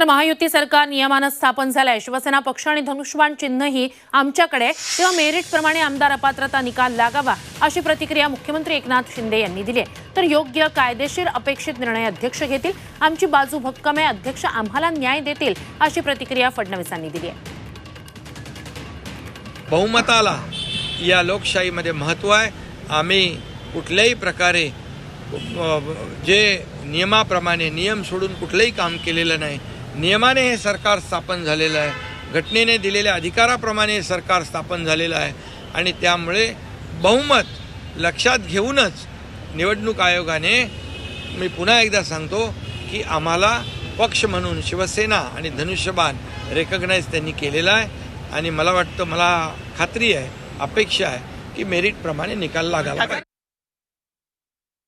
महायुती सरकार नियमानं स्थापन झालंय। शिवसेना पक्ष आणि धनुष्यबाण चिन्हही आमच्याकडे, तेव्हा मेरिट प्रमाणे आमदार अपात्रता निकाल लागावा अशी प्रतिक्रिया मुख्यमंत्री एकनाथ शिंदे यांनी दिली आहे। तर योग्य कायदेशीर अपेक्षित निर्णय अध्यक्ष घेतील, आमची बाजू भक्कम आहे, अध्यक्ष आम्हाला न्याय देतील अशी प्रतिक्रिया फडणवीसांनी दिली आहे। बहुमताला या लोकशाहीमध्ये महत्त्व आहे। आम्ही कुठल्याही प्रकारे जे नियमाप्रमाणे नियम सोडून कुठलंही काम केलेलं नाही। नियमाने हे सरकार स्थापन झालेलं आहे, घटनेने दिलेल्या अधिकाराप्रमाणे हे सरकार स्थापन झालेलं आहे आणि त्यामुळे बहुमत लक्षात घेऊनच निवडणूक आयोगाने, मी पुन्हा एकदा सांगतो की आम्हाला पक्ष म्हणून शिवसेना आणि धनुष्यबाण रेकग्नाइज त्यांनी केलेला आहे आणि मला वाटतं, मला खात्री आहे, अपेक्षा आहे की मेरिटप्रमाणे निकाल लागावा।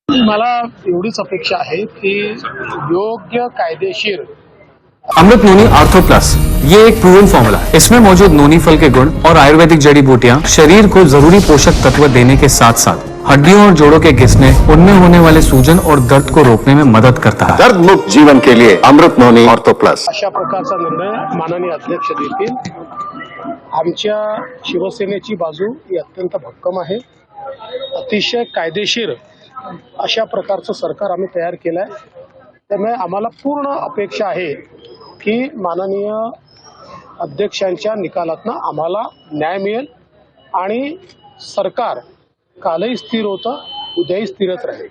मला एवढीच अपेक्षा आहे की योग्य कायदेशीर अमृत नोनी आर्थो प्लस ये एक प्रूवन फॉर्मूला है। इसमें मौजूद नोनी फल के गुण और आयुर्वेदिक जड़ी बूटियां शरीर को जरूरी पोषक तत्व देने के साथ साथ हड्डियों और जोड़ों के घिसने, उनमें होने वाले सूजन और दर्द को रोकने में मदद करता है। दर्द मुक्त जीवन के लिए अमृत नोनी आर्थो प्लस। अशा प्रकारचा निर्णय माननीय अध्यक्ष देतील। आमच्या शिवसेनेची बाजू ही अत्यंत भक्कम आहे। अतिशय कायदेशीर अशा प्रकारचं सरकार आम्ही तयार केलं आहे। त्यामुळे आम्हाला पूर्ण अपेक्षा आहे की माननीय अध्यक्षांच्या निकालातनं आम्हाला न्याय मिळेल आणि सरकार कालही स्थिर होतं, उद्याही स्थिरच राहील।